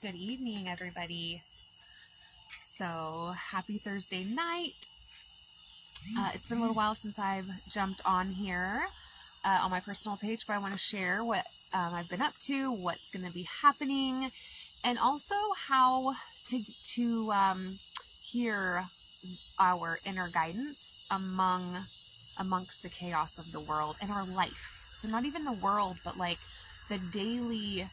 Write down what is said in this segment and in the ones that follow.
Good evening, everybody. So, happy Thursday night. It's been a little while since I've jumped on here on my personal page, but I want to share what I've been up to, what's going to be happening, and also how to hear our inner guidance amongst the chaos of the world and our life. So not even the world, but like the daily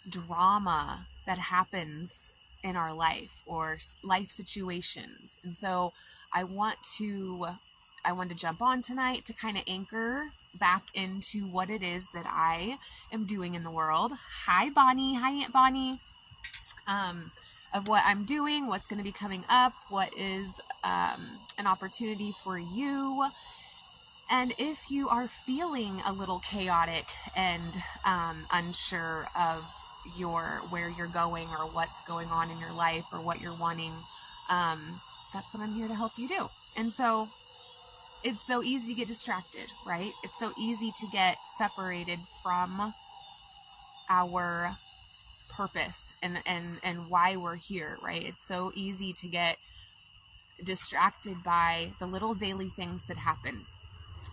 drama that happens in our life or life situations. And so I want to jump on tonight to kind of anchor back into what it is that I am doing in the world. Hi, Bonnie. Hi, Aunt Bonnie. Of what I'm doing, what's going to be coming up, what is an opportunity for you. And if you are feeling a little chaotic and unsure of where you're going or what's going on in your life or what you're wanting, that's what I'm here to help you do. And so it's so easy to get distracted, right? It's so easy to get separated from our purpose and why we're here, right? It's so easy to get distracted by the little daily things that happen.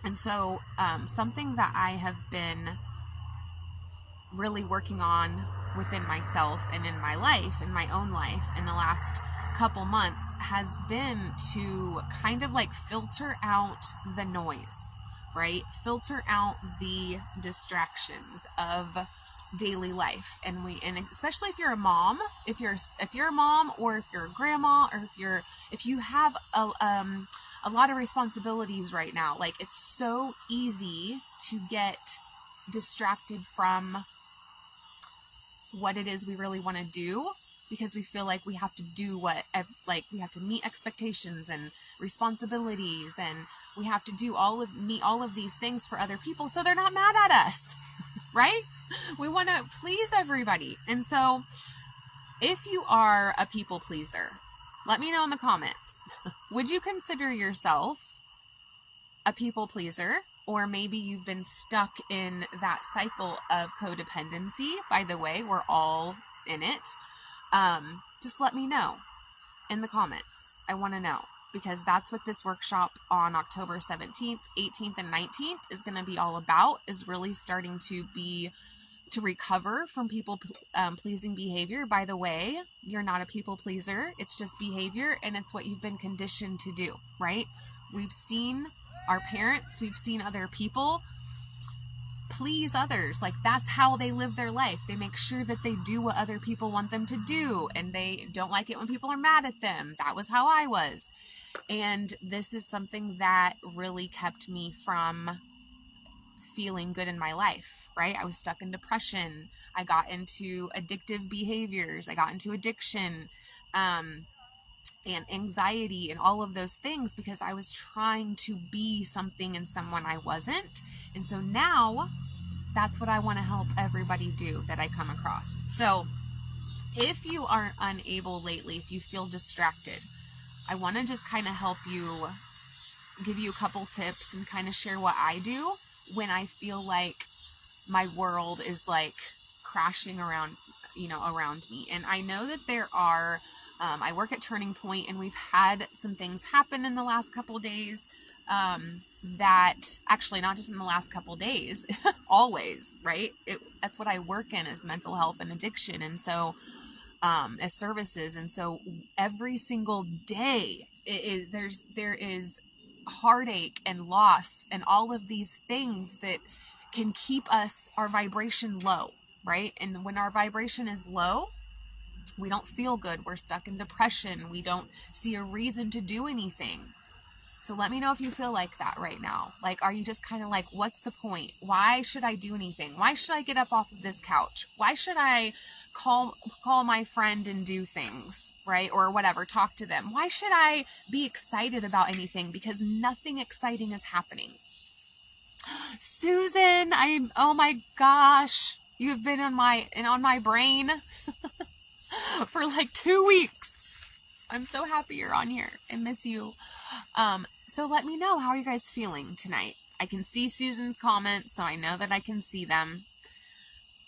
And so something that I have been really working on within myself and in my life, in my own life, in the last couple months has been to kind of like filter out the noise, right? Filter out the distractions of daily life. And especially if you're a mom, if you're a mom or if you're a grandma or if you have a lot of responsibilities right now, like it's so easy to get distracted from what it is we really want to do because we feel like we have to do we have to meet expectations and responsibilities, and we have to meet all of these things for other people so they're not mad at us, right? We want to please everybody. And so if you are a people pleaser, let me know in the comments. Would you consider yourself a people pleaser? Or maybe you've been stuck in that cycle of codependency. By the way, we're all in it. Just let me know in the comments. I want to know, because that's what this workshop on October 17th, 18th, and 19th is going to be all about, is really starting to recover from people pleasing behavior. By the way, you're not a people pleaser. It's just behavior, and it's what you've been conditioned to do, right? We've seen our parents, we've seen other people please others. Like that's how they live their life. They make sure that they do what other people want them to do, and they don't like it when people are mad at them. That was how I was. And this is something that really kept me from feeling good in my life, right? I was stuck in depression. I got into addictive behaviors. I got into addiction, and anxiety and all of those things because I was trying to be something and someone I wasn't. And so now that's what I want to help everybody do that I come across. So if you are unable lately, if you feel distracted, I want to just kind of help you, give you a couple tips and kind of share what I do when I feel like my world is like crashing around me. And I know that there are I work at Turning Point, and we've had some things happen in the last couple days that actually not just in the last couple days, always, right? That's what I work in, is mental health and addiction. And so as services. And so every single day there is heartache and loss and all of these things that can keep our vibration low, right? And when our vibration is low, we don't feel good. We're stuck in depression. We don't see a reason to do anything. So let me know if you feel like that right now. Like, are you just kind of like, what's the point? Why should I do anything? Why should I get up off of this couch? Why should I call my friend and do things, right? Or whatever, talk to them. Why should I be excited about anything? Because nothing exciting is happening. Susan, oh my gosh, you've been on my brain for like 2 weeks. I'm so happy you're on here. I miss you. So let me know, how are you guys feeling tonight? I can see Susan's comments, so I know that I can see them.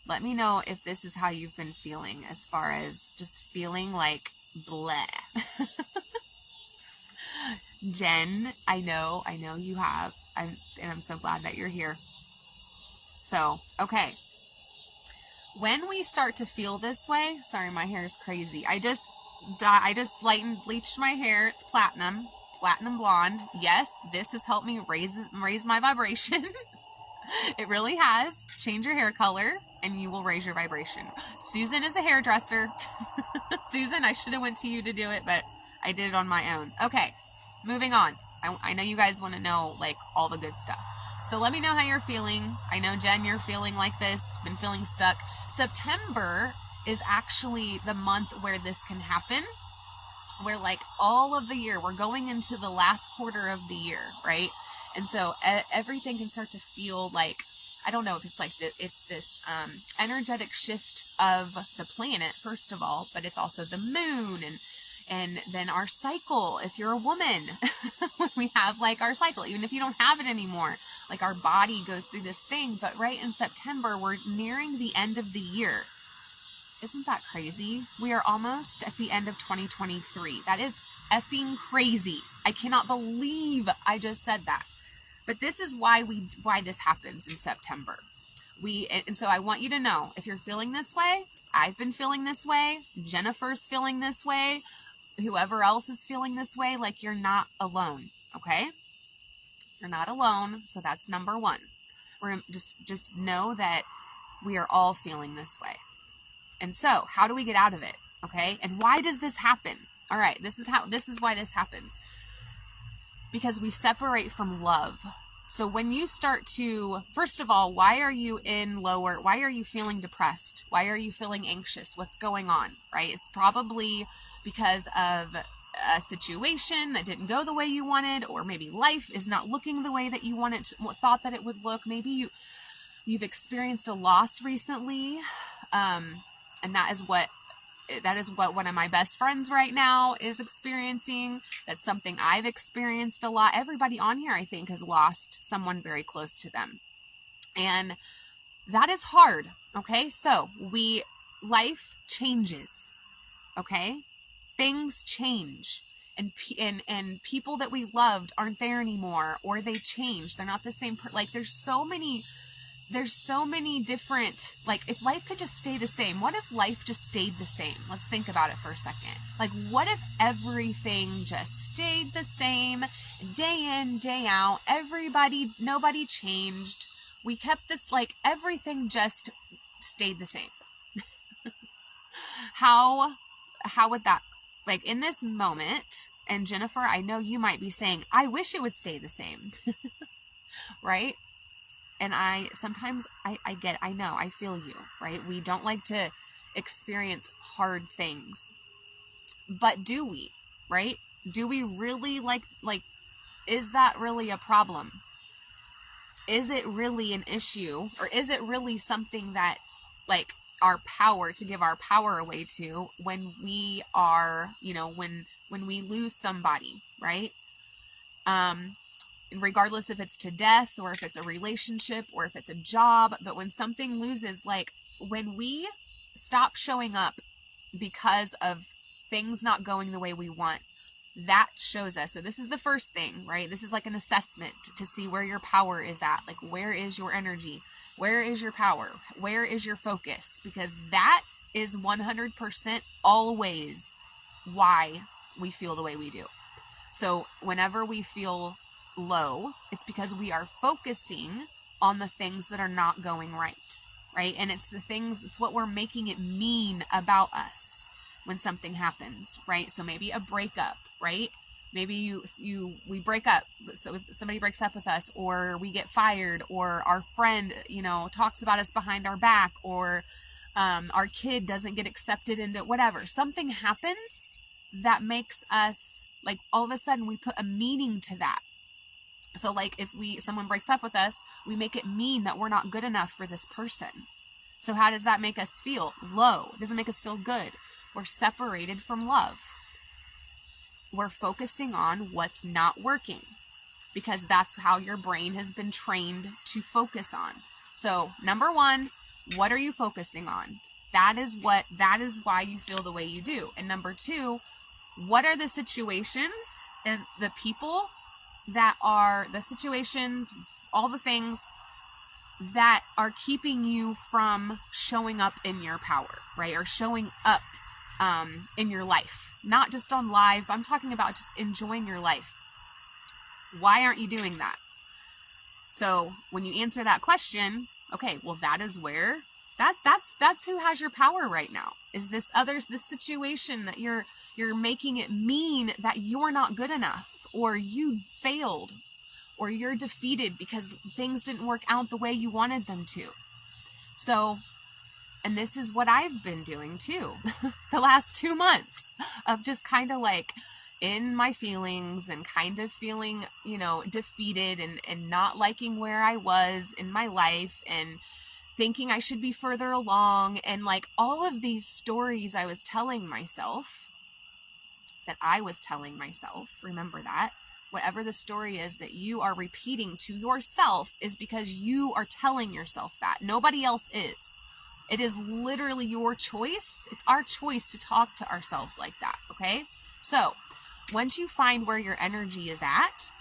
Let me know if this is how you've been feeling, as far as just feeling like bleh. Jen, I know you have. And I'm so glad that you're here. So, okay. When we start to feel this way, sorry, my hair is crazy. I just bleached my hair. It's platinum blonde. Yes, this has helped me raise my vibration. It really has. Change your hair color and you will raise your vibration. Susan is a hairdresser. Susan, I should have went to you to do it, but I did it on my own. Okay, moving on. I know you guys want to know like all the good stuff. So let me know how you're feeling. I know, Jen, you're feeling like this, been feeling stuck. September is actually the month where this can happen. Where like all of the year, we're going into the last quarter of the year, right? And so everything can start to feel like, I don't know if it's like it's this energetic shift of the planet, first of all, but it's also the moon and then our cycle. If you're a woman, we have like our cycle, even if you don't have it anymore, like our body goes through this thing. But right in September, we're nearing the end of the year. Isn't that crazy? We are almost at the end of 2023. That is effing crazy. I cannot believe I just said that. But this is why this happens in September. And so I want you to know, if you're feeling this way, I've been feeling this way, Jennifer's feeling this way, whoever else is feeling this way, like you're not alone, okay? You're not alone, so that's number one. We're just know that we are all feeling this way. And so, how do we get out of it, okay? And why does this happen? All right, this is why this happens. Because we separate from love. So when you start to, first of all, why are you feeling depressed? Why are you feeling anxious? What's going on, right? It's probably because of a situation that didn't go the way you wanted, or maybe life is not looking the way that you thought that it would look. Maybe you've experienced a loss recently, and that is what one of my best friends right now is experiencing. That's something I've experienced a lot. Everybody on here, I think, has lost someone very close to them. And that is hard, okay? So life changes, okay? Things change. And people that we loved aren't there anymore, or they change. They're not the same. There's so many different, like, if life could just stay the same, what if life just stayed the same? Let's think about it for a second. Like, what if everything just stayed the same day in, day out? Nobody changed. We kept this, like, everything just stayed the same. How would that, like, in this moment, and Jennifer, I know you might be saying, I wish it would stay the same, right? And I know, I feel you, right? We don't like to experience hard things, but do we, right? Do we really like, is that really a problem? Is it really an issue? Or is it really something that, like, to give our power away to when we are, when we lose somebody, right? Regardless if it's to death, or if it's a relationship, or if it's a job, but when something loses, like when we stop showing up because of things not going the way we want, that shows us. So this is the first thing, right? This is like an assessment to see where your power is at. Like, where is your energy? Where is your power? Where is your focus? Because that is 100% always why we feel the way we do. So whenever we feel low, it's because we are focusing on the things that are not going right? And it's what we're making it mean about us when something happens, right? So maybe a breakup, right? Maybe we break up, so somebody breaks up with us, or we get fired, or our friend, talks about us behind our back, or our kid doesn't get accepted into whatever. Something happens that makes us, like, all of a sudden we put a meaning to that. So, like, if someone breaks up with us, we make it mean that we're not good enough for this person. So how does that make us feel? Low. It doesn't make us feel good. We're separated from love. We're focusing on what's not working, because that's how your brain has been trained to focus on. So, number one, What are you focusing on? That is why you feel the way you do. And number 2, what are the situations and the people that are the situations, all the things that are keeping you from showing up in your power, right? Or showing up in your life, not just on live, but I'm talking about just enjoying your life. Why aren't you doing that? So when you answer that question, okay, well, that is where that's who has your power right now, is this situation that you're making it mean that you're not good enough, or you failed, or you're defeated because things didn't work out the way you wanted them to. So, and this is what I've been doing too, the last 2 months, of just kind of like in my feelings and kind of feeling, defeated and not liking where I was in my life and thinking I should be further along, and like all of these stories I was telling myself, remember that. Whatever the story is that you are repeating to yourself is because you are telling yourself that. Nobody else is. It is literally your choice. It's our choice to talk to ourselves like that, okay? So once you find where your energy is at,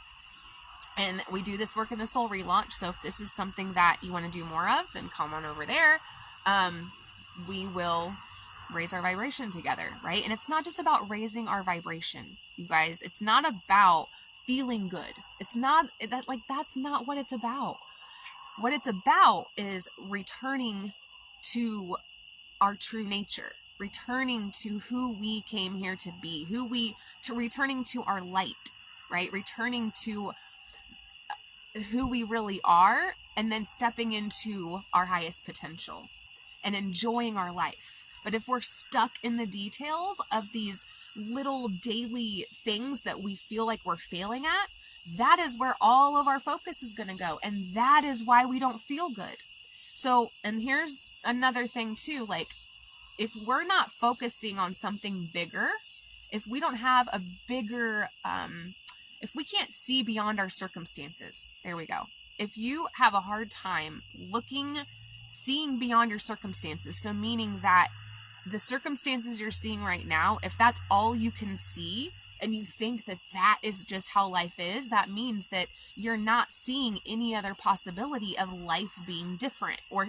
and we do this work in the soul relaunch, so if this is something that you want to do more of, then come on over there. We will raise our vibration together, right? And it's not just about raising our vibration, you guys. It's not about feeling good. It's not that, like, that's not what it's about. What it's about is returning to our true nature, returning to who we came here to be, returning to our light, right? Returning to who we really are, and then stepping into our highest potential and enjoying our life. But if we're stuck in the details of these little daily things that we feel like we're failing at, that is where all of our focus is going to go. And that is why we don't feel good. So, and here's another thing too, like if we're not focusing on something bigger, if we don't have a bigger, if we can't see beyond our circumstances, there we go. If you have a hard time seeing beyond your circumstances, so meaning that the circumstances you're seeing right now, if that's all you can see, and you think that that is just how life is, that means that you're not seeing any other possibility of life being different or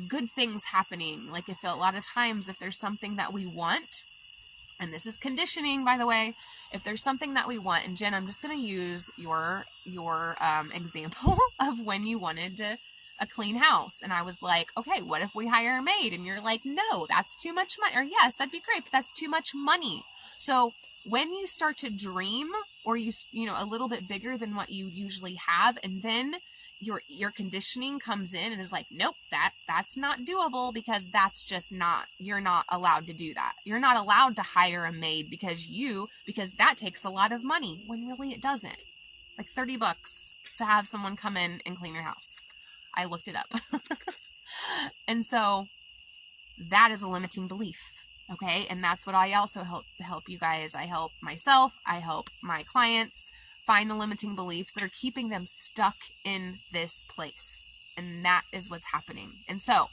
good things happening. Like if a lot of times, if there's something that we want, and this is conditioning, by the way, if there's something that we want, and Jen, I'm just going to use your example of when you wanted a clean house. And I was like, okay, what if we hire a maid? And you're like, no, that's too much money. Or yes, that'd be great, but that's too much money. So when you start to dream, or you a little bit bigger than what you usually have, and then your conditioning comes in and is like, nope, that's not doable, because that's just not, you're not allowed to do that. You're not allowed to hire a maid because that takes a lot of money, when really it doesn't. Like $30 to have someone come in and clean your house. I looked it up. And so that is a limiting belief. Okay. And that's what I also help you guys. I help myself. I help my clients find the limiting beliefs that are keeping them stuck in this place. And that is what's happening. And so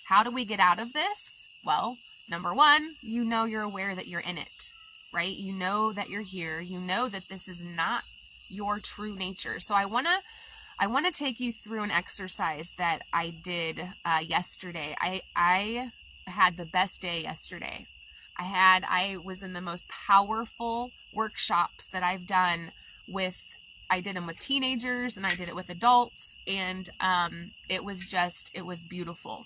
how do we get out of this? Well, number one, you're aware that you're in it, right? You know that you're here. You know that this is not your true nature. So I want to take you through an exercise that I did yesterday. I had the best day yesterday. I was in the most powerful workshops that I've done I did them with teenagers and I did it with adults, and it was beautiful.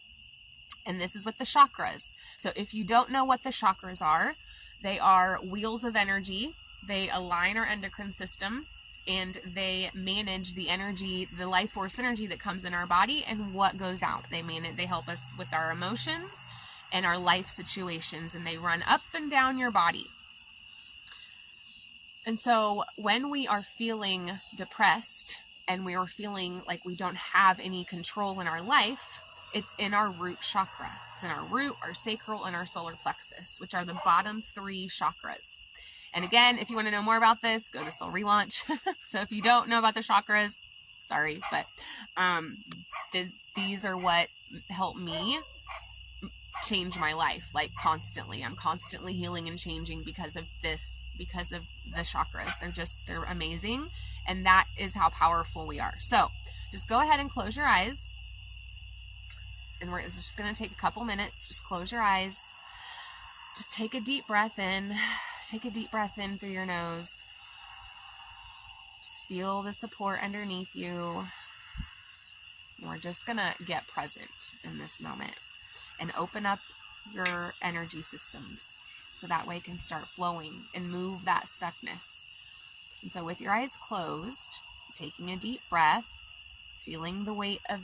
And this is with the chakras. So if you don't know what the chakras are, they are wheels of energy. They align our endocrine system, and they manage the energy, the life force energy that comes in our body and what goes out. They help us with our emotions and our life situations, and they run up and down your body. And so when we are feeling depressed and we are feeling like we don't have any control in our life, it's in our root chakra. It's in our root, our sacral, and our solar plexus, which are the bottom 3 chakras. And again, if you want to know more about this, go to Soul Relaunch. So if you don't know about the chakras, Sorry, but these are what help me change my life, like constantly. I'm constantly healing and changing because of this, because of the chakras. They're amazing. And that is how powerful we are. So just go ahead and close your eyes. And it's just going to take a couple minutes. Just close your eyes. Just take a deep breath in. Take a deep breath in through your nose. Just feel the support underneath you. And we're just going to get present in this moment and open up your energy systems so that way it can start flowing and move that stuckness. And so with your eyes closed, taking a deep breath, feeling the weight of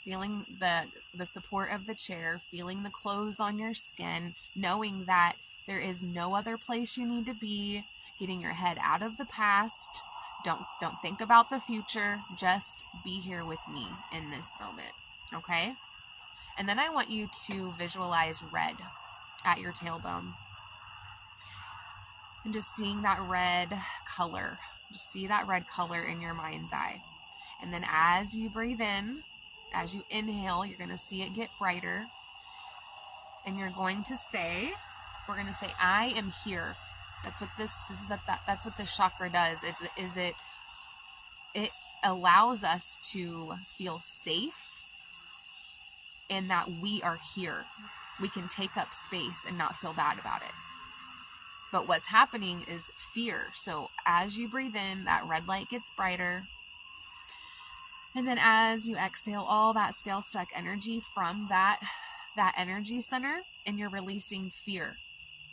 feeling the support of the chair, feeling the clothes on your skin, knowing that there is no other place you need to be, getting your head out of the past. Don't think about the future. Just be here with me in this moment. Okay? And then I want you to visualize red at your tailbone. And just seeing that red color. Just see that red color in your mind's eye. And then as you breathe in, as you inhale, you're going to see it get brighter. And we're going to say, I am here. That's what that's what this chakra does. It allows us to feel safe in that we are here. We can take up space and not feel bad about it. But what's happening is fear. So as you breathe in, that red light gets brighter. And then as you exhale all that stale, stuck energy from that energy center, and you're releasing fear.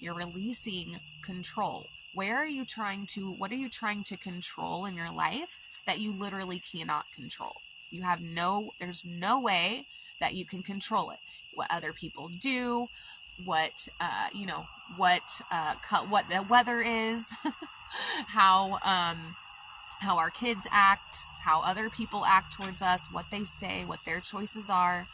You're releasing control. What are you trying to control in your life that you literally cannot control? There's no way that you can control it. What other people do, what the weather is, how our kids act, how other people act towards us, what they say, what their choices are.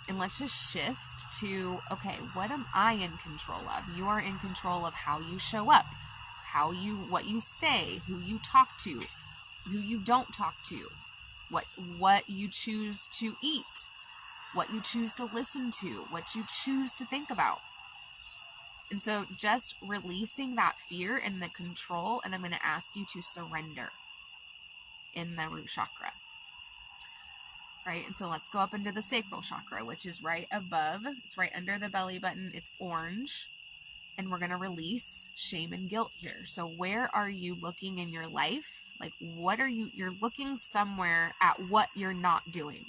And let's just shift to, okay, what am I in control of? You are in control of how you show up, what you say, who you talk to, who you don't talk to, what you choose to eat, what you choose to listen to, what you choose to think about. And so just releasing that fear and the control, and I'm going to ask you to surrender in the root chakra. Right? And so let's go up into the sacral chakra, which is right above. It's right under the belly button. It's orange. And we're going to release shame and guilt here. So where are you looking in your life? Like, you're looking somewhere at what you're not doing.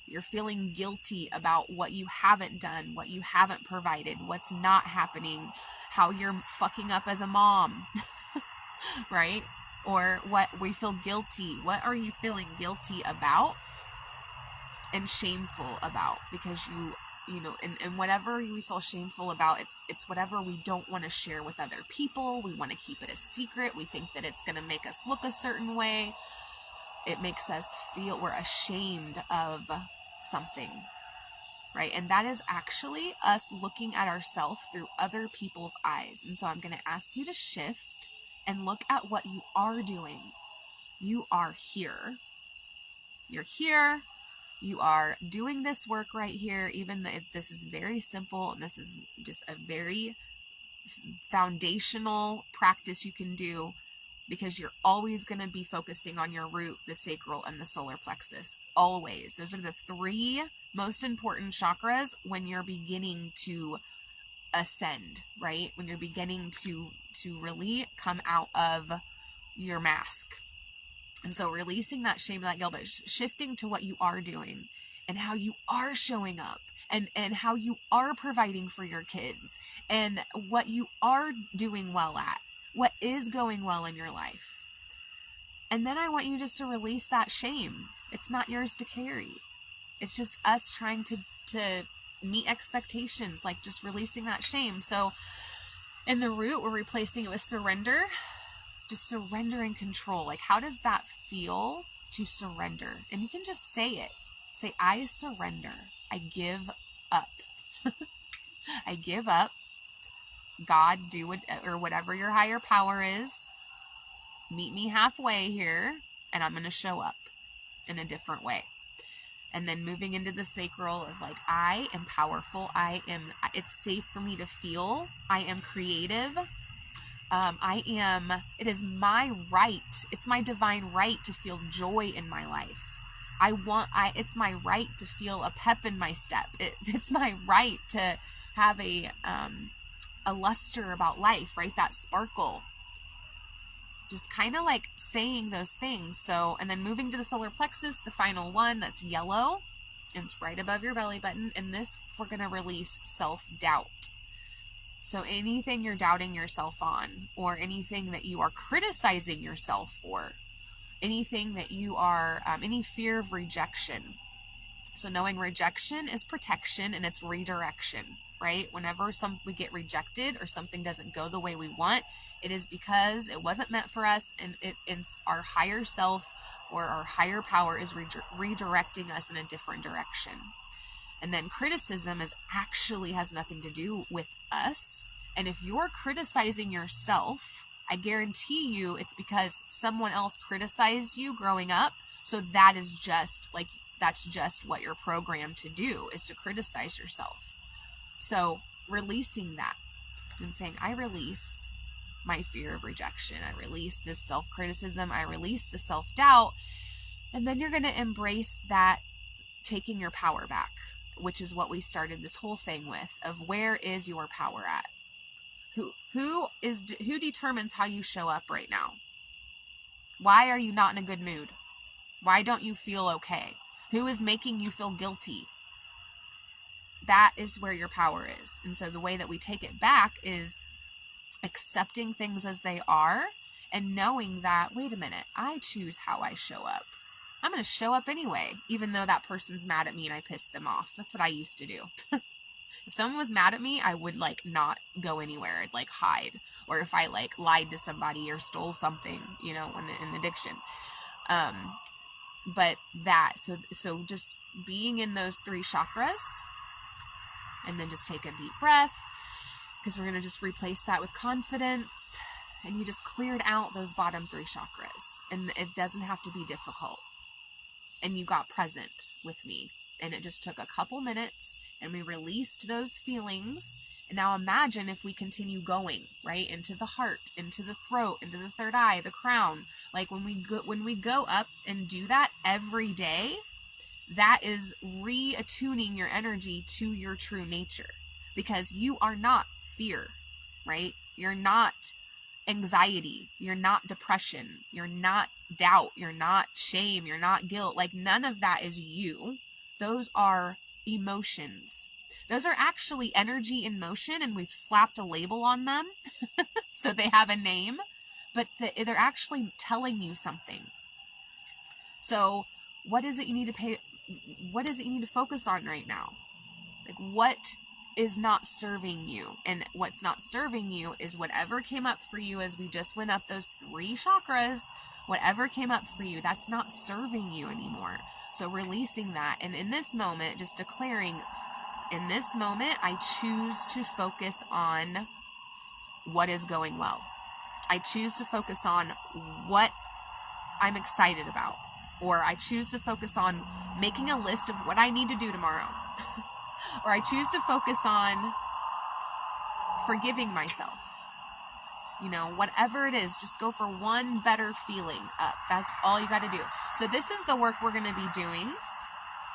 You're feeling guilty about what you haven't done, what you haven't provided, what's not happening, how you're fucking up as a mom, right? Or what we feel guilty. What are you feeling guilty about and shameful about? Because and whatever we feel shameful about, it's whatever we don't want to share with other people. We want to keep it a secret. We think that it's going to make us look a certain way. It makes us feel we're ashamed of something, right? And that is actually us looking at ourselves through other people's eyes. And so I'm going to ask you to shift and look at what you are doing. You are here. You're here. You are doing this work right here, even though this is very simple and this is just a very foundational practice you can do, because you're always going to be focusing on your root, the sacral, and the solar plexus. Always. Those are the three most important chakras when you're beginning to ascend, right? When you're beginning to really come out of your mask. And so releasing that shame and that guilt, but shifting to what you are doing and how you are showing up and how you are providing for your kids and what you are doing well at, what is going well in your life. And then I want you just to release that shame. It's not yours to carry. It's just us trying to meet expectations, like just releasing that shame. So in the root, we're replacing it with surrender. Just surrender and control. Like, how does that feel to surrender? And you can just say it. Say, I surrender. I give up. I give up. God, do it, or whatever your higher power is. Meet me halfway here. and I'm going to show up in a different way. And then moving into the sacral of like, I am powerful. It's safe for me to feel. I am creative. It is my right. It's my divine right to feel joy in my life. It's my right to feel a pep in my step. It's my right to have a luster about life, right? That sparkle. Just kind of like saying those things. So, and then moving to the solar plexus, the final one that's yellow, and it's right above your belly button. And this, we're going to release self-doubt. So anything you're doubting yourself on, or anything that you are criticizing yourself for, anything that you are, any fear of rejection. So knowing rejection is protection and it's redirection, right? Whenever we get rejected or something doesn't go the way we want, it is because it wasn't meant for us, and our higher self or our higher power is redirecting us in a different direction. And then criticism has nothing to do with us. And if you're criticizing yourself, I guarantee you it's because someone else criticized you growing up. So that's just what you're programmed to do, is to criticize yourself. So releasing that and saying, I release my fear of rejection. I release this self-criticism. I release the self-doubt. And then you're going to embrace that, taking your power back, which is what we started this whole thing with, of where is your power at? Who determines how you show up right now? Why are you not in a good mood? Why don't you feel okay? Who is making you feel guilty? That is where your power is. And so the way that we take it back is accepting things as they are and knowing that, wait a minute, I choose how I show up. I'm going to show up anyway, even though that person's mad at me and I pissed them off. That's what I used to do. If someone was mad at me, I would not go anywhere. I'd hide. Or if I lied to somebody or stole something, in addiction. But so just being in those 3 chakras, and then just take a deep breath, because we're going to just replace that with confidence. And you just cleared out those bottom 3 chakras, and it doesn't have to be difficult. And you got present with me, and it just took a couple minutes, and we released those feelings. And now imagine if we continue going right into the heart, into the throat, into the third eye, the crown. When we go up and do that every day, that is reattuning your energy to your true nature, because you are not fear, right? You're not anxiety. You're not depression. You're not doubt. You're not shame. You're not guilt. None of that is you. Those are emotions. Those are actually energy in motion, and we've slapped a label on them so they have a name, but they're actually telling you something. So what is it you need to focus on right now? What is not serving you? And what's not serving you is whatever came up for you as we just went up those 3 chakras. Whatever came up for you, that's not serving you anymore. So releasing that, and in this moment, just declaring, in this moment, I choose to focus on what is going well. I choose to focus on what I'm excited about. Or I choose to focus on making a list of what I need to do tomorrow. Or I choose to focus on forgiving myself. Whatever it is, just go for one better feeling up. That's all you got to do. So this is the work we're going to be doing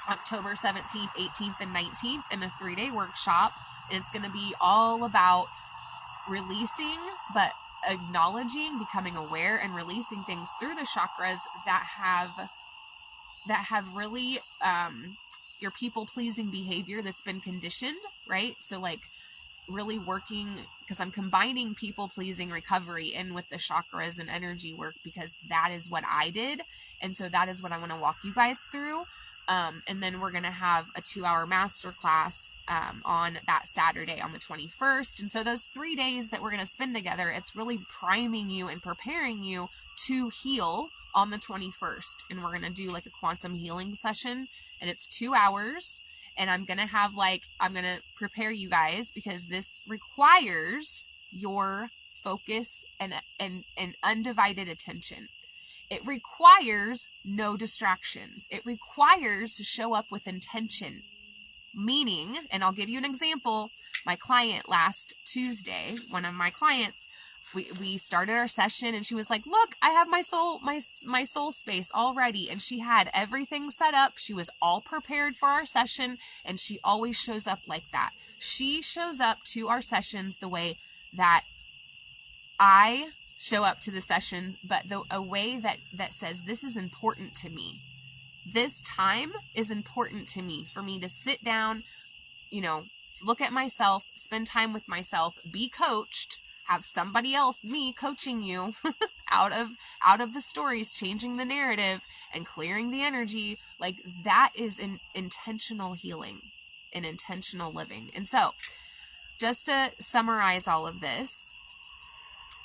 October 17th, 18th, and 19th in a 3-day workshop. And it's going to be all about releasing, but acknowledging, becoming aware, and releasing things through the chakras that have really your people-pleasing behavior that's been conditioned, right? So really working, because I'm combining people-pleasing recovery in with the chakras and energy work, because that is what I did. And so that is what I want to walk you guys through. And then we're going to have a 2-hour masterclass on that Saturday on the 21st. And so those 3 days that we're going to spend together, it's really priming you and preparing you to heal on the 21st. And we're going to do a quantum healing session, and it's 2 hours. And I'm going to have I'm going to prepare you guys, because this requires your focus and undivided attention. It requires no distractions. It requires to show up with intention. Meaning, and I'll give you an example, my client last Tuesday, one of my clients, we started our session and she was like, look, I have my soul space all ready. And she had everything set up. She was all prepared for our session, and she always shows up like that. She shows up to our sessions the way that I show up to the sessions, but a way that says, this is important to me. This time is important to me, for me to sit down, look at myself, spend time with myself, be coached, have somebody else, me, coaching you out of the stories, changing the narrative and clearing the energy. Like, that is an intentional healing and intentional living. And so, just to summarize all of this,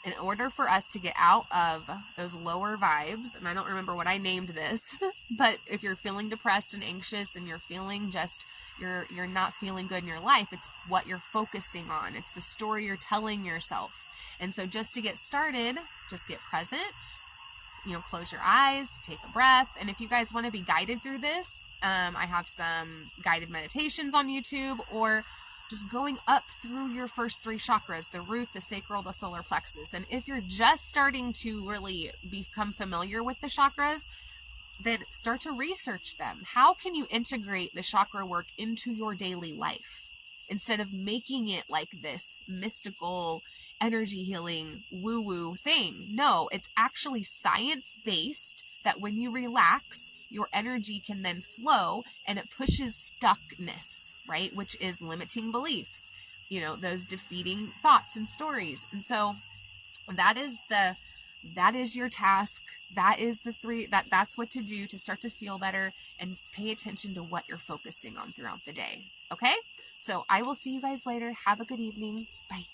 in order for us to get out of those lower vibes, and I don't remember what I named this, but if you're feeling depressed and anxious and you're feeling just, you're not feeling good in your life, it's what you're focusing on. It's the story you're telling yourself. And so just to get started, just get present, close your eyes, take a breath. And if you guys want to be guided through this, I have some guided meditations on YouTube, or just going up through your first 3 chakras, the root, the sacral, the solar plexus. And if you're just starting to really become familiar with the chakras, then start to research them. How can you integrate the chakra work into your daily life instead of making it like this mystical energy healing woo-woo thing? No, it's actually science-based, that when you relax, your energy can then flow, and it pushes stuckness, right? Which is limiting beliefs, those defeating thoughts and stories. And so that is your task. That is that's what to do to start to feel better and pay attention to what you're focusing on throughout the day. Okay? So I will see you guys later. Have a good evening. Bye.